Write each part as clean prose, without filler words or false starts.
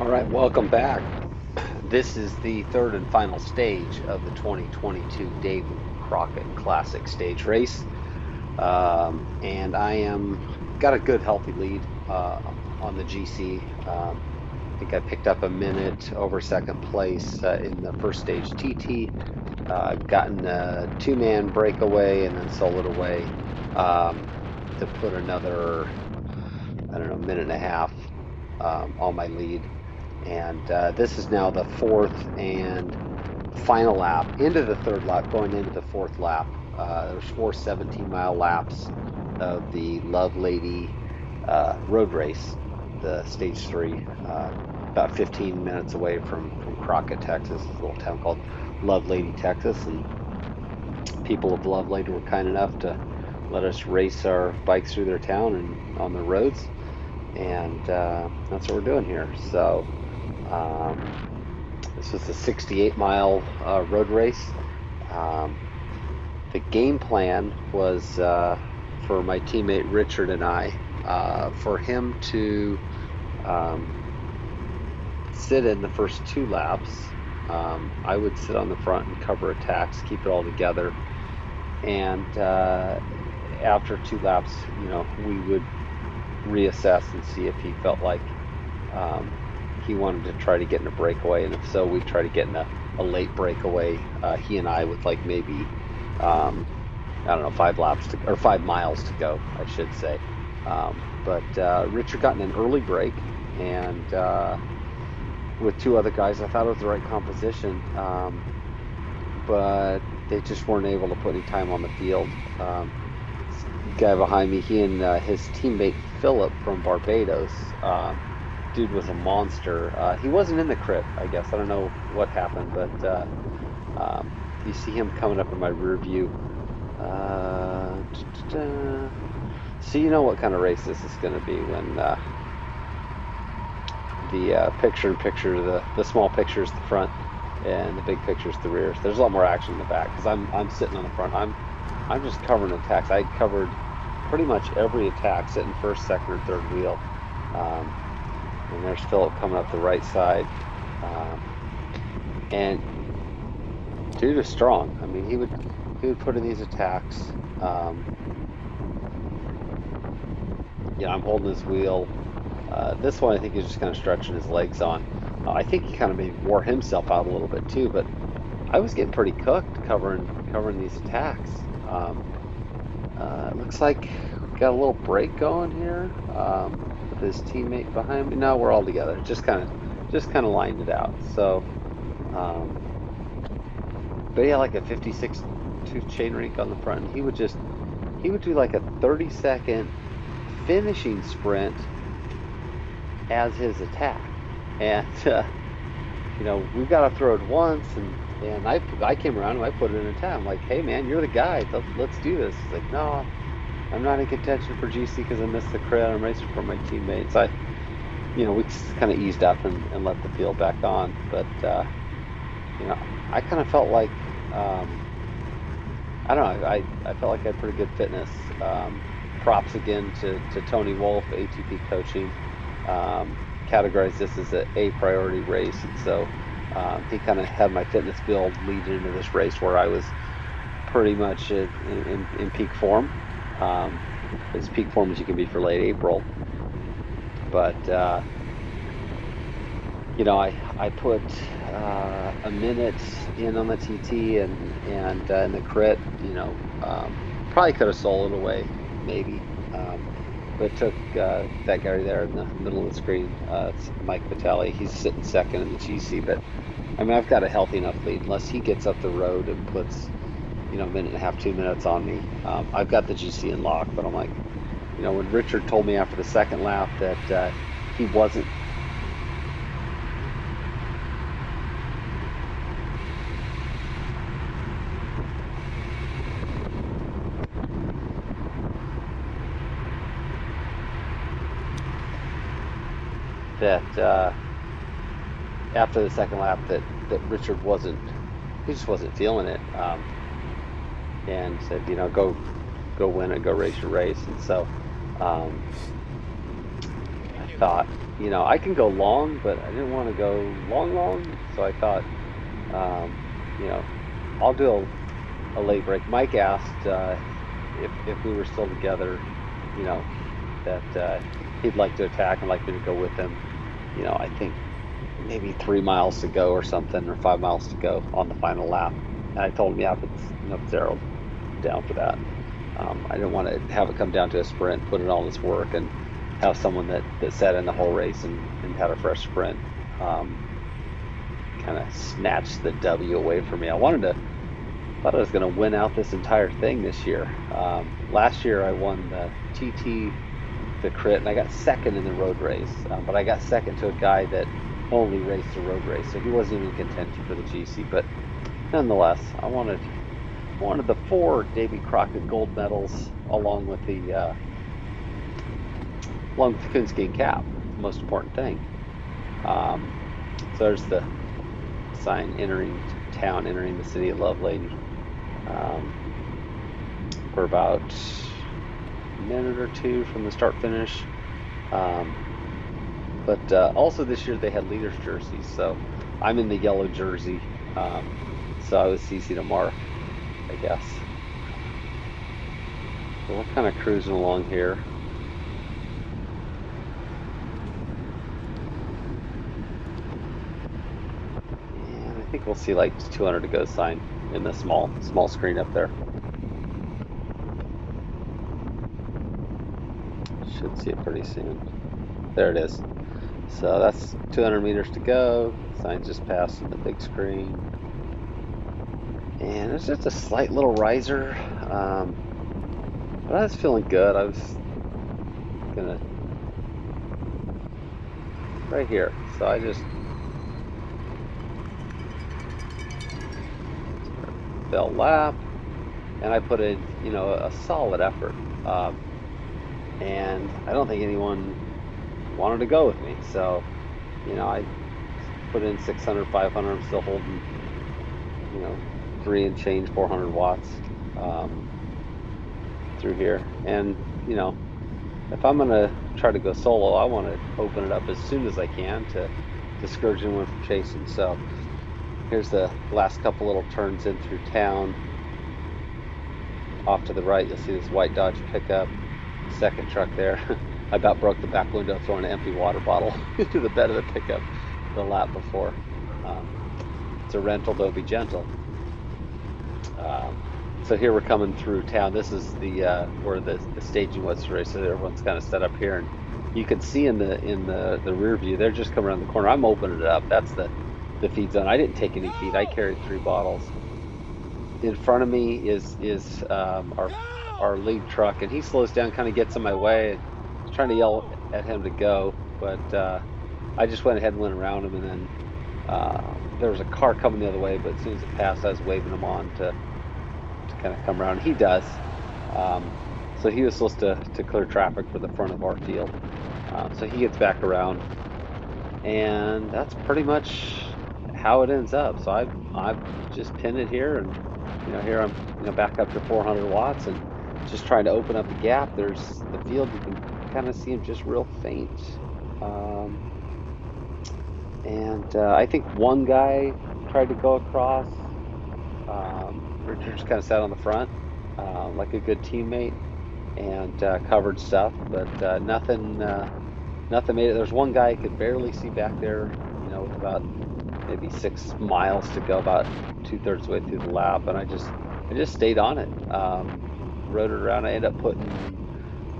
All right, welcome back. This is the third and final stage of the 2022 Davy Crockett Classic Stage Race, and I am got a good healthy lead on the GC. I think I picked up a minute over second place in the first stage TT. Gotten a two-man breakaway and then soloed away to put another, I don't know, minute and a half on my lead. And this is now the fourth and final lap into the third lap, going into the fourth lap. There's four 17-mile laps of the Love Lady road race, the stage three, about 15 minutes away from Crockett, Texas. It's a little town called Love Lady, Texas. And people of Love Lady were kind enough to let us race our bikes through their town and on the roads. And that's what we're doing here. So um, this was a 68-mile road race. Um, the game plan was for my teammate Richard and I, for him to sit in the first two laps. I would sit on the front and cover attacks, keep it all together. And after two laps, we would reassess and see if he felt like he wanted to try to get in a breakaway, and if so, we'd try to get in a late breakaway. He and I with like maybe I don't know, 5 laps to, or 5 miles to go, I should say. But Richard got in an early break, and with two other guys, I thought it was the right composition, but they just weren't able to put any time on the field. Guy behind me, he and his teammate Philip from Barbados. Dude was a monster. He wasn't in the crit, I guess. I don't know what happened, but you see him coming up in my rear view. So you know what kind of race this is going to be when the picture-in-picture, the small picture is the front, and the big picture is the rear. So there's a lot more action in the back because I'm sitting on the front. I'm just covering attacks. I covered pretty much every attack, sitting first, second, or third wheel. And there's Philip coming up the right side. And dude is strong. I mean, he would put in these attacks. I'm holding his wheel. This one I think he's just kind of stretching his legs on. I think he kind of maybe wore himself out a little bit too, but I was getting pretty cooked covering these attacks. It looks like we got a little break going here with his teammate behind me. No, we're all together. Just kind of lined it out. So, but yeah, like a 56 tooth chain link on the front. And he would do like a 30-second finishing sprint as his attack, and we've got to throw it once, and I came around and I put it in attack. I'm like, hey man, you're the guy. Let's do this. He's like, no, I'm not in contention for GC because I missed the crit. I'm racing for my teammates. We kind of eased up and let the field back on. But I kind of felt like I don't know. I felt like I had pretty good fitness. Props again to Tony Wolf, ATP Coaching. Categorized this as a priority race, and so he kind of had my fitness build leading into this race where I was pretty much in peak form, as peak form as you can be for late April. But I put a minute in on the TT and in the crit. Probably could have soloed away, maybe. But took that guy there in the middle of the screen. It's Mike Vitale. He's sitting second in the GC. But I mean, I've got a healthy enough lead. Unless he gets up the road and puts, a minute and a half, 2 minutes on me, I've got the GC in lock. But I'm like, when Richard told me after the second lap that he wasn't. That after the second lap that Richard he just wasn't feeling it, and said, go win it, go race your race. And so thought, I can go long, but I didn't want to go long, long. So I thought, um, you know, I'll do a late break. Mike asked if we were still together, you know, that he'd like to attack and like me to go with him. I think maybe 3 miles to go or something, or 5 miles to go on the final lap. And I told him, yeah, if it's Arrow, down for that. I didn't want to have it come down to a sprint, put in all this work, and have someone that sat in the whole race and had a fresh sprint um, kind of snatch the W away from me. Thought I was going to win out this entire thing this year. Last year I won the TT, the crit, and I got second in the road race. But I got second to a guy that only raced the road race, so he wasn't even in contention for the GC. But nonetheless, I wanted the 4 Davy Crockett gold medals along with the coonskin cap, the most important thing. Um, so there's the sign entering town, entering the city of Lovelady. Um, we're about a minute or two from the start finish. Um, but also this year they had leaders jerseys, so I'm in the yellow jersey. So I was easy to mark, I guess. So we're kind of cruising along here. And I think we'll see like 200 to go sign in the small screen up there. Should see it pretty soon. There it is. So that's 200 meters to go. Sign just passed in the big screen. And it's just a slight little riser. But I was feeling good. I was gonna right here. So I just fell lap, and I put in, a solid effort. And I don't think anyone wanted to go with me. So, I put in 600, 500. I'm still holding, 3 and change, 400 watts through here. And, if I'm going to try to go solo, I want to open it up as soon as I can to discourage anyone from chasing. So here's the last couple little turns in through town. Off to the right, you'll see this white Dodge pickup. Second truck there. I about broke the back window throwing an empty water bottle into the bed of the pickup the lap before. It's a rental, don't be gentle. So here we're coming through town. This is the where the staging was for race. So everyone's kind of set up here, and you can see in the rear view they're just coming around the corner. I'm opening it up. That's the feed zone. I didn't take any feed. I carried 3 bottles. In front of me is our lead truck, and he slows down, kind of gets in my way. I was trying to yell at him to go, but I just went ahead and went around him, and then there was a car coming the other way, but as soon as it passed, I was waving him on to kind of come around. He does. So he was supposed to clear traffic for the front of our field. So he gets back around, and that's pretty much how it ends up. So I've just pinned it here, and here I'm back up to 400 watts and just trying to open up the gap. There's the field, you can kind of see him just real faint. And I think one guy tried to go across. Richard just kind of sat on the front like a good teammate and covered stuff, but nothing made it. There's one guy I could barely see back there, with about maybe 6 miles to go, about 2/3 of the way through the lap, and I just stayed on it. Rode it around. I ended up putting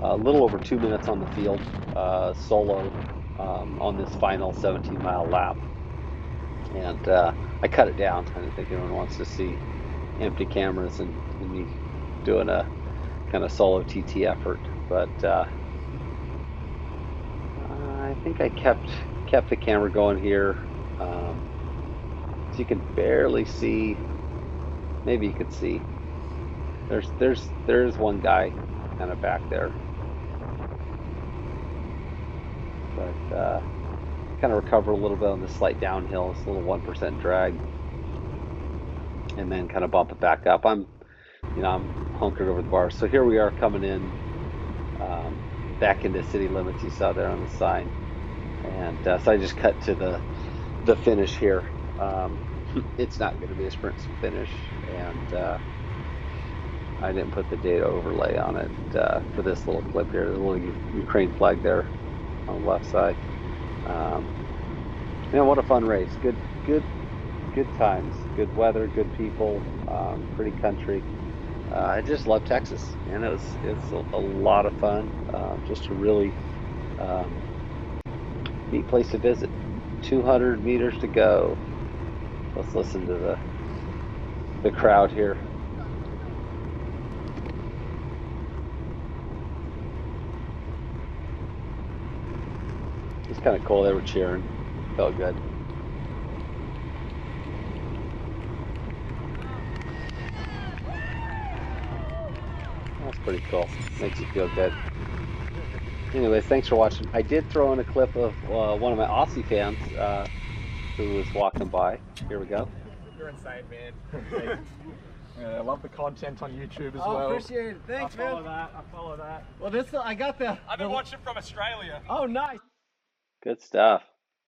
a little over 2 minutes on the field solo on this final 17-mile lap, and I cut it down. I don't think anyone wants to see empty cameras and me doing a kind of solo TT effort, but I think I kept the camera going here. So you can barely see. Maybe you could see. There's one guy kind of back there, but kind of recover a little bit on the slight downhill. It's a little 1% drag, and then kind of bump it back up. I'm hunkered over the bars. So here we are coming in back into city limits. You saw there on the sign. And so I just cut to the finish here. It's not going to be a sprint finish, and I didn't put the data overlay on it for this little clip here. There's a little Ukraine flag there on the left side. What a fun race! Good times, good weather, good people, pretty country. I just love Texas, and it's a lot of fun. Just a really neat place to visit. 200 meters to go. Let's listen to the crowd here. It's kind of cool. They were cheering. Felt good. That's pretty cool. Makes you feel good. Anyways, thanks for watching. I did throw in a clip of one of my Aussie fans who was walking by. Here we go. You're insane, man. I love the content on YouTube as well. Oh, appreciate it. Thanks, man. I follow that. Well, this I got the. I've been watching from Australia. Oh, nice. Good stuff.